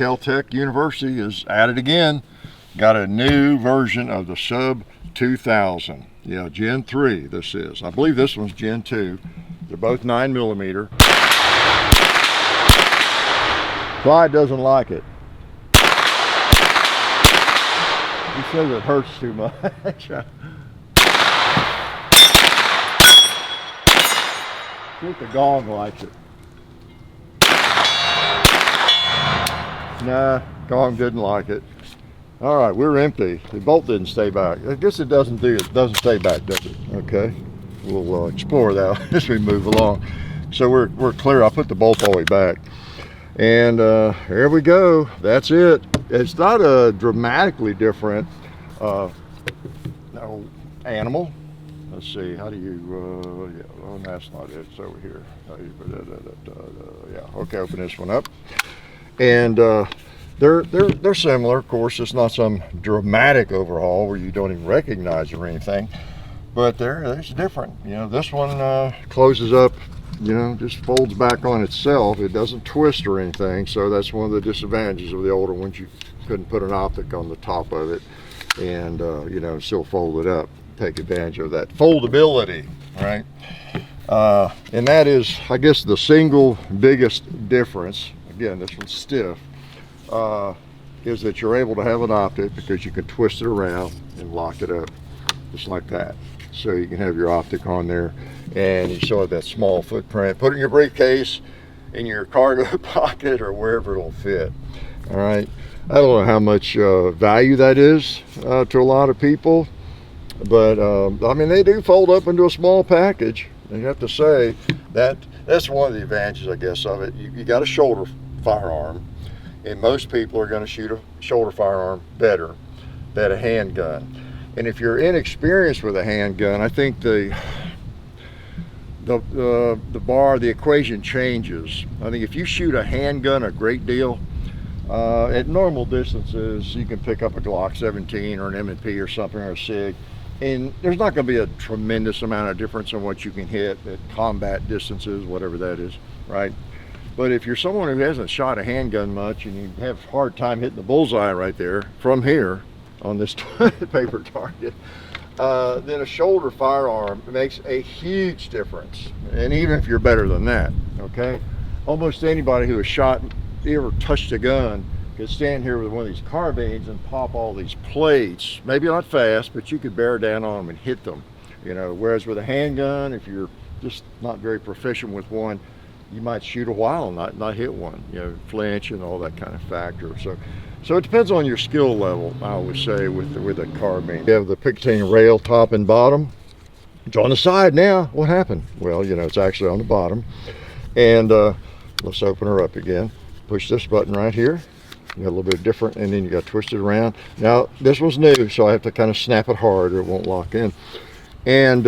Caltech University is at it again. Got a new version of the Sub 2000. Yeah, Gen 3 this is. I believe this one's Gen 2. They're both 9mm. Clyde doesn't like it. He says it hurts too much. I think the gong likes it. Nah, gong didn't like it. All right, we're empty. The bolt didn't stay back. I guess it doesn't stay back, does it? Okay, we'll explore that as we move along. So we're clear. I put the bolt all the way back, and here we go. That's it. It's not a dramatically different animal. Let's see. How do you? Yeah, well, that's not it. It's over here. Yeah. Okay. Open this one up, and they're similar. Of course, it's not some dramatic overhaul where you don't even recognize it or anything, but it's different. You know, this one closes up. You know, just folds back on itself. It doesn't twist or anything. So that's one of the disadvantages of the older ones. You couldn't put an optic on the top of it, and you know, still fold it up. Take advantage of that foldability, right? And that is, I guess, the single biggest difference. Again, this one's stiff, is that you're able to have an optic because you can twist it around and lock it up just like that. So you can have your optic on there, and you still have that small footprint. Put it in your briefcase, in your cargo pocket, or wherever it'll fit. All right. I don't know how much value that is to a lot of people. But I mean, they do fold up into a small package. And you have to say that that's one of the advantages, I guess, of it. You got a shoulder firearm, and most people are going to shoot a shoulder firearm better than a handgun. And if you're inexperienced with a handgun, I think the equation changes. I think if you shoot a handgun a great deal, at normal distances, you can pick up a Glock 17 or an M&P or something, or a SIG. And there's not going to be a tremendous amount of difference in what you can hit at combat distances, whatever that is, right? But if you're someone who hasn't shot a handgun much and you have a hard time hitting the bullseye right there from here on this paper target, then a shoulder firearm makes a huge difference. And even if you're better than that, okay? Almost anybody who has shot, ever touched a gun, could stand here with one of these carbines and pop all these plates. Maybe not fast, but you could bear down on them and hit them. You know, whereas with a handgun, if you're just not very proficient with one, you might shoot a while and not hit one. You know, flinch and all that kind of factor. So it depends on your skill level, I always say, with a carbine. You have the Picatinny rail top and bottom. It's on the side now. What happened? Well, you know, it's actually on the bottom. And let's open her up again. Push this button right here. You got a little bit different, and then you got to twist it around. Now this was new, so I have to kind of snap it hard or it won't lock in. And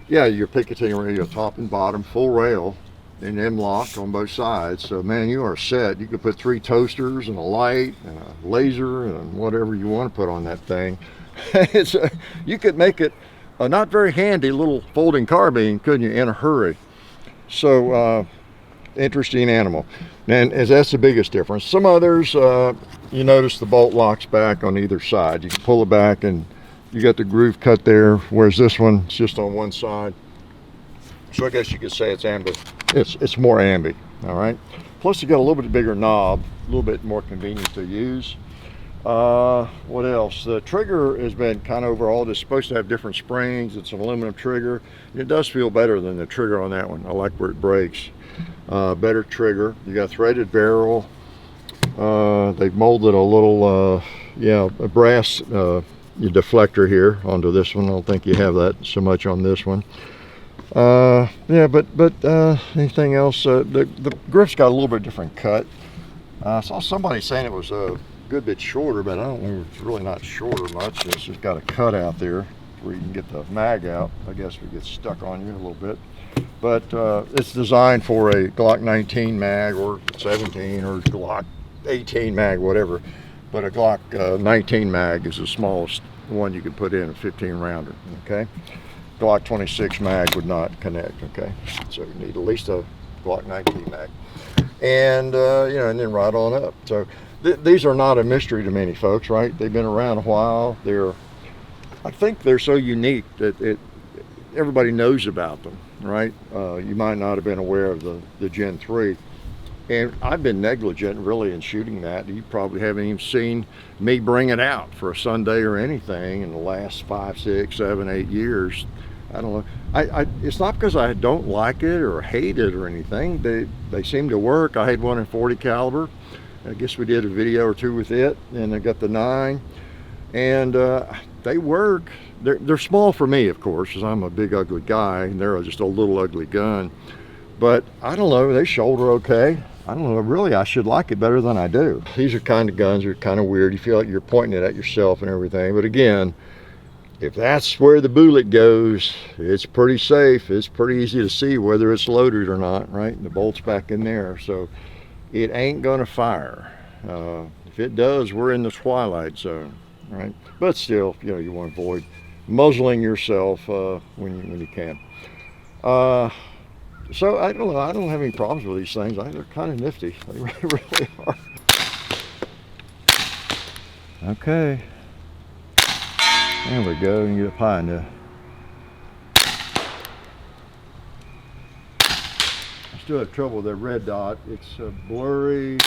yeah, your Picatinny rail, top and bottom, full rail, and M-lock on both sides. So man, you are set. You could put 3 toasters and a light and a laser and whatever you want to put on that thing. You could make it a not very handy little folding carbine, couldn't you, in a hurry? So interesting animal. And as that's the biggest difference. Some others, you notice the bolt locks back on either side. You can pull it back and you got the groove cut there, whereas this one is just on one side. So I guess you could say it's ambi. It's more ambi, all right? Plus you got a little bit bigger knob, a little bit more convenient to use. What else? The trigger has been kind of overhauled. It's supposed to have different springs. It's an aluminum trigger. It does feel better than the trigger on that one. I like where it breaks. Better trigger. You got a threaded barrel. They've molded a little, a brass deflector here onto this one. I don't think you have that so much on this one. Yeah, but anything else? The grip's got a little bit different cut. I saw somebody saying it was a good bit shorter, but I don't know, it's really not shorter much. It's just got a cut out there where you can get the mag out. I guess it gets stuck on you a little bit. But it's designed for a Glock 19 mag or 17 or Glock 18 mag, whatever. But a Glock 19 mag is the smallest one you can put in, a 15 rounder, okay? Glock 26 mag would not connect, okay? So you need at least a Glock 19 mag. and you know, and then right on up. So these are not a mystery to many folks, right? They've been around a while. I think they're so unique that everybody knows about them, right? You might not have been aware of the Gen 3. And I've been negligent really in shooting that. You probably haven't even seen me bring it out for a Sunday or anything in the last 5, 6, 7, 8 years. I don't know. It's not because I don't like it or hate it or anything. They seem to work. I had one in 40 caliber. I guess we did a video or two with it, and I got the 9, and they work. They're small for me, of course, because I'm a big ugly guy, and they're just a little ugly gun. But I don't know, they shoulder okay. I don't know, really I should like it better than I do. These are kind of guns that are kind of weird. You feel like you're pointing it at yourself and everything. But again, if that's where the bullet goes, it's pretty safe. It's pretty easy to see whether it's loaded or not, right? And the bolt's back in there, so it ain't gonna fire. If it does, we're in the twilight zone, right? But still, you know, you want to avoid muzzling yourself when you can. So I don't know, I don't have any problems with these things. They're kind of nifty. They really are. Okay. There we go, and get up high enough. I still have trouble with that red dot. It's blurry.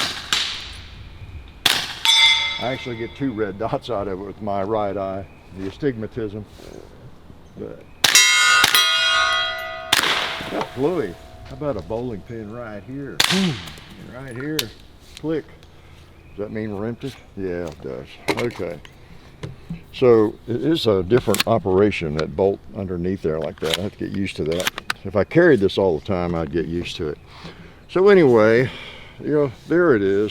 I actually get 2 red dots out of it with my right eye, the astigmatism. But got fluid. How about a bowling pin right here? Right here. Click. Does that mean we're empty? Yeah, it does. Okay. So it is a different operation, that bolt underneath there like that. I have to get used to that. If I carried this all the time, I'd get used to it. So anyway, you know, there it is.